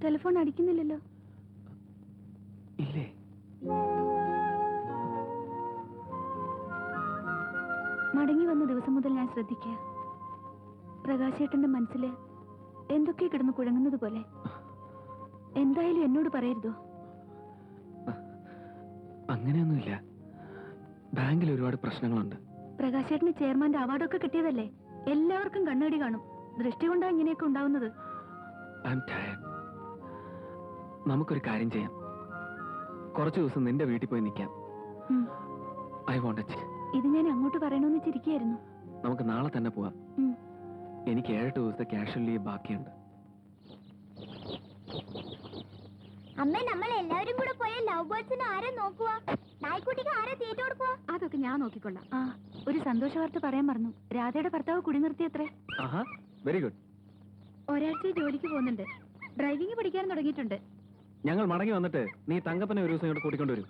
Telephone അടിക്കുന്നില്ലല്ലോ. ഇല്ലേ? മടങ്ങി വന്ന ദിവസം മുതൽ ഞാൻ ശ്രദ്ധിക്കുക, പ്രകാശേട്ടന്റെ മനസ്സില് എന്തൊക്കെ കിടന്ന് കുഴങ്ങുന്നത് പോലെ. എന്തായാലും എന്നോട് പറയരുതോ? അങ്ങനെയൊന്നുമില്ല. ബാങ്കിൽ ഒരുപാട് പ്രശ്നങ്ങളുണ്ട്. പ്രകാശേട്ടന് ചെയർമാന്റെ അവാർഡൊക്കെ കിട്ടിയതല്ലേ? എല്ലാവർക്കും കണ്ണേടി കാണും. ദൃഷ്ടി കൊണ്ടാ ഇങ്ങനെയൊക്കെ ഉണ്ടാവുന്നത്. നമുക്കൊരു കാര്യം ചെയ്യാം. കുറച്ചു ദിവസം നിന്റെ വീട്ടിൽ പോയി നിൽക്കാം. ഇത് ഞാൻ അങ്ങോട്ട് പറയണമെന്ന് ചിരിക്കുകയായിരുന്നു. നമുക്ക് നാളെ തന്നെ പോവാം. എനിക്ക് 7 ദിവസത്തെ ക്യാഷ്വൽ ലീവ് ബാക്കിയുണ്ട്. അമ്മ, നമ്മൾ എല്ലാവരും കൂടെ പോയ ലവ് ബേർഡ്സിനെ ആരെ നോക്കുക? നായ്ക്കുട്ടിക്ക് ആരെ തീറ്റ കൊടുക്കുക? അതൊക്കെ ഞാൻ നോക്കിക്കൊള്ളാം. ഒരു സന്തോഷ വാർത്ത പറയാൻ മറന്നു. രാധയുടെ ഭർത്താവ് കുടി നിർത്തിയത്രേ. Very good. ഒരാഴ്ച ജോലിക്ക് പോകുന്നുണ്ട്. ഡ്രൈവിംഗ് പഠിക്കാൻ തുടങ്ങിയിട്ടുണ്ട്. ഞങ്ങൾ മടങ്ങി വന്നിട്ട് നീ തങ്കപ്പനെ ഒരു ദിവസം ഇങ്ങോട്ട് കൂട്ടിക്കൊണ്ടുവരും.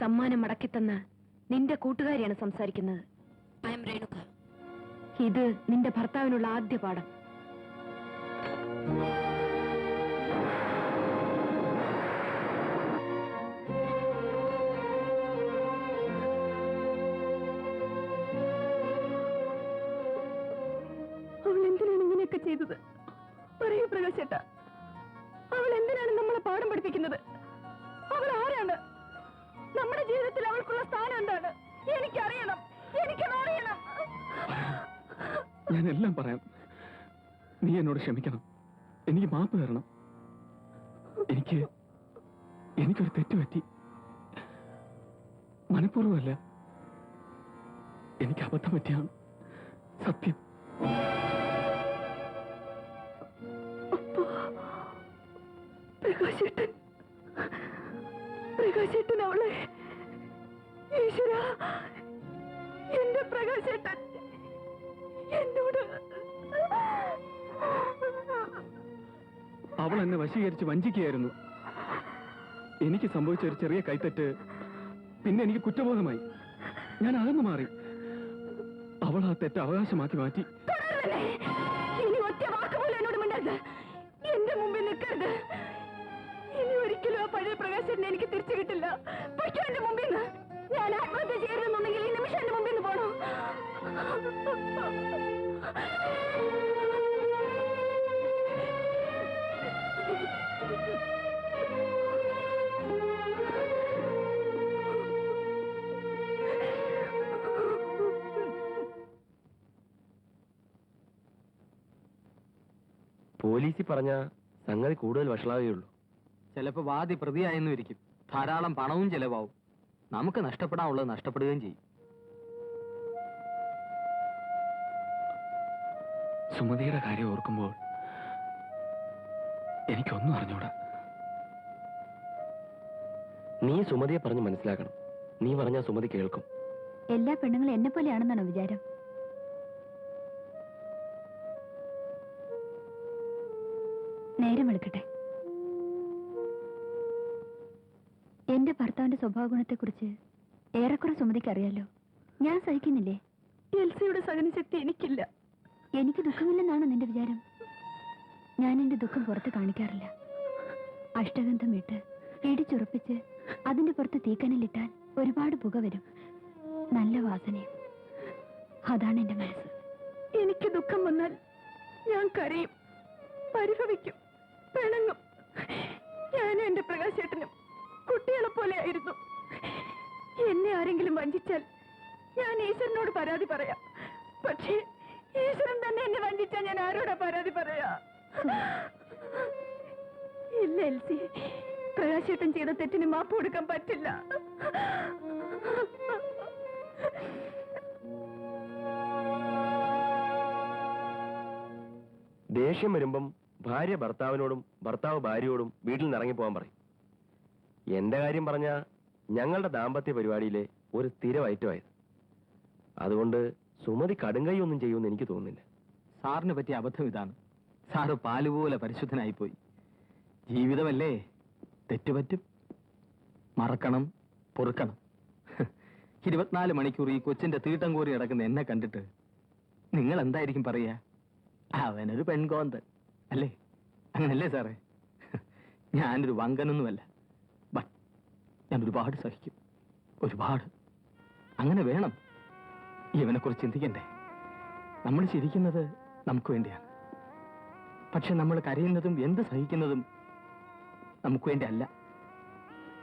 സമ്മാനം മടക്കിത്തന്ന നിന്റെ കൂട്ടുകാരിയാണ് സംസാരിക്കുന്നത്. ഇത് നിന്റെ ഭർത്താവിനുള്ള ആദ്യ പാഠം. അവൾ എന്തിനാണ് ഇങ്ങനെയൊക്കെ ചെയ്തത്? പറയൂ പ്രകാശേട്ടാ, അവൾ എന്തിനാണ് നമ്മളെ പാഠം പഠിപ്പിക്കുന്നത്? അവൾ ആരാണ്? നമ്മുടെ ജീവിതത്തിൽ അവൾക്കുള്ള സ്ഥാനം എന്താണ്? എനിക്കറിയണം, എനിക്കതറിയണം. ഞാൻ എല്ലാം പറയാം. നീ എന്നോട് ക്ഷമിക്കണം, എനിക്ക് മാപ്പ് തരണം. എനിക്കൊരു തെറ്റുപറ്റി. മനഃപൂർവ്വമല്ല, എനിക്ക് അബദ്ധം പറ്റിയാണ്, സത്യം. പ്രകാശേട്ടൻ അവളെ, ഈശ്വരാ, എന്റെ പ്രകാശേട്ടൻ എന്നോട്. അവൾ എന്നെ വശീകരിച്ച് വഞ്ചിക്കുകയായിരുന്നു. എനിക്ക് സംഭവിച്ച ഒരു ചെറിയ കൈത്തെറ്റ് പിന്നെ എനിക്ക് കുറ്റബോധമായി. ഞാൻ അകന്നു മാറി. അവൾ ആ തെറ്റ് അവകാശമാക്കി മാറ്റി. ഇനി ഒറ്റ വാക്കുപോലും എന്നോട് മിണ്ടരുത്, എന്റെ മുമ്പിൽ നിൽക്കരുത്. ഇനി ഒരിക്കലും ആ പഴയ പ്രകാശനെ എനിക്ക് തിരിച്ചു കിട്ടില്ല. പൊയ്ക്കോ എന്റെ മുമ്പിൽ നിന്ന്. ഞാൻ ആത്മഹത്യ ചെയ്യരുതെന്നുണ്ടെങ്കിൽ ഈ നിമിഷം എന്റെ മുമ്പിൽ നിന്ന് പോണോ? പോലീസിൽ പറഞ്ഞ സംഗതി കൂടുതൽ വഷളാവുകയുള്ളൂ. ചിലപ്പോ വാദി പ്രതിയായെന്നും ഇരിക്കും. ധാരാളം പണവും ചെലവാവും. നമുക്ക് നഷ്ടപ്പെടാനുള്ളത് നഷ്ടപ്പെടുകയും ചെയ്യും. സുമതിയുടെ കാര്യം ഓർക്കുമ്പോൾ എനിക്കൊന്നും അറിഞ്ഞൂടാ. നീ സുമതിയെ പറഞ്ഞ് മനസ്സിലാക്കണം. നീ പറഞ്ഞാൽ സുമതി കേൾക്കും. എല്ലാ പെണ്ണുങ്ങളും എന്നെ പോലെയാണെന്നാണോ വിചാരം? നേരം എടുക്കട്ടെ. എന്റെ ഭർത്താവിന്റെ സ്വഭാവ ഗുണത്തെക്കുറിച്ച് ഏറെക്കുറെ സുമതിക്ക് അറിയാലോ. ഞാൻ സഹിക്കുന്നില്ലേ? എൽസിയുടെ സഹനശക്തി എനിക്കില്ല. എനിക്ക് ദുഃഖമില്ലെന്നാണോ നിന്റെ വിചാരം? ഞാൻ എന്റെ ദുഃഖം പുറത്ത് കാണിക്കാറില്ല. അഷ്ടഗന്ധം ഇട്ട് ഇടിച്ചുറപ്പിച്ച് അതിന്റെ പുറത്ത് തീക്കനലിട്ടാൽ ഒരുപാട് പുക വരും, നല്ല വാസനയും. അതാണ് എന്റെ മനസ്സ്. എനിക്ക് ദുഃഖം വന്നാൽ ഞാൻ കരയും, പരിഭവിക്കും, പിണങ്ങും. ഞാനും എന്റെ പ്രകാശേട്ടനും കുട്ടികളെ പോലെ ആയിരുന്നു. എന്നെ ആരെങ്കിലും വഞ്ചിച്ചാൽ ഞാൻ ഈശ്വരനോട് പരാതി പറയാം. പക്ഷേ ഈശ്വരൻ തന്നെ എന്നെ വഞ്ചിച്ചാൽ ഞാൻ ആരോടാ പരാതി പറയാ? ഇല്ല എൽസി, പ്രകാശേട്ടൻ ചെയ്ത തെറ്റിന് മാപ്പ് കൊടുക്കാൻ പറ്റില്ല. ദേഷ്യം വരുമ്പം ഭാര്യ ഭർത്താവിനോടും ഭർത്താവ് ഭാര്യയോടും വീട്ടിൽ നിന്ന് ഇറങ്ങിപ്പോകാൻ പറയും. എന്റെ കാര്യം പറഞ്ഞ ഞങ്ങളുടെ ദാമ്പത്യ പരിപാടിയിലെ ഒരു സ്ഥിര ഐറ്റമായത്. അതുകൊണ്ട് സുമതി കടുങ്കൈ ഒന്നും ചെയ്യുമെന്ന് എനിക്ക് തോന്നുന്നില്ല. സാറിന് പറ്റിയ അബദ്ധം ഇതാണ്. സാറ് പാലുപോലെ പരിശുദ്ധനായിപ്പോയി. ജീവിതമല്ലേ, തെറ്റുപറ്റും. മറക്കണം, പൊറുക്കണം. 24 മണിക്കൂർ ഈ കൊച്ചിന്റെ തീട്ടം കോരി കിടക്കുന്ന എന്നെ കണ്ടിട്ട് നിങ്ങൾ എന്തായിരിക്കും പറയാ? അവനൊരു പെൺകോന്തൻ അല്ലേ? അങ്ങനല്ലേ സാറേ? ഞാനൊരു വങ്കനൊന്നുമല്ല. ബട്ട് ഞാൻ ഒരുപാട് സഹിക്കും, ഒരുപാട്. അങ്ങനെ വേണം. ഇവനെക്കുറിച്ച് ചിന്തിക്കണ്ടേ? നമ്മൾ ചിരിക്കുന്നത് നമുക്ക് വേണ്ടിയാണ്. പക്ഷെ നമ്മൾ കരയുന്നതും എന്ത് സഹിക്കുന്നതും നമുക്ക് വേണ്ടി അല്ല,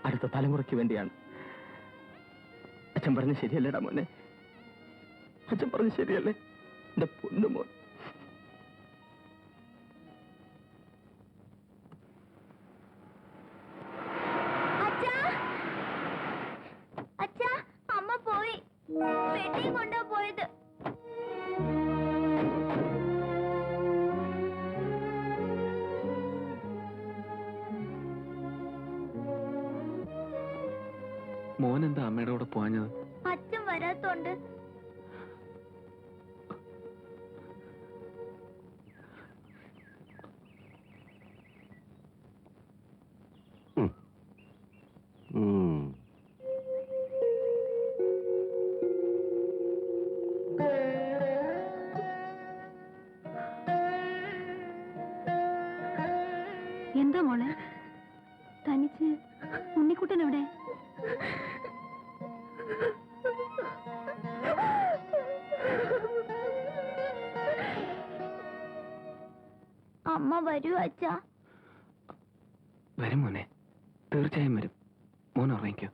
അടുത്ത തലമുറയ്ക്ക് വേണ്ടിയാണ്. അച്ഛൻ പറഞ്ഞ ശരിയല്ലേടാ മോനെ? അച്ഛൻ പറഞ്ഞ ശരിയല്ലേ എന്റെ പൊന്നുമോൻ? അമ്മ പോയി, പെട്ടി കൊണ്ടാ പോയത്. മോൻ എന്താ അമ്മയുടെ കൂടെ പോഞ്ഞത്? അച്ഛൻ വരാത്തോണ്ട്. മോളെ തനിച്ച് ഉണ്ണിക്കുട്ടൻ എവിടെ? അമ്മ വരൂ അച്ഛാ. വരും മോനെ, തീർച്ചയായും വരും. മോൻ ഉറങ്ങിക്കോ.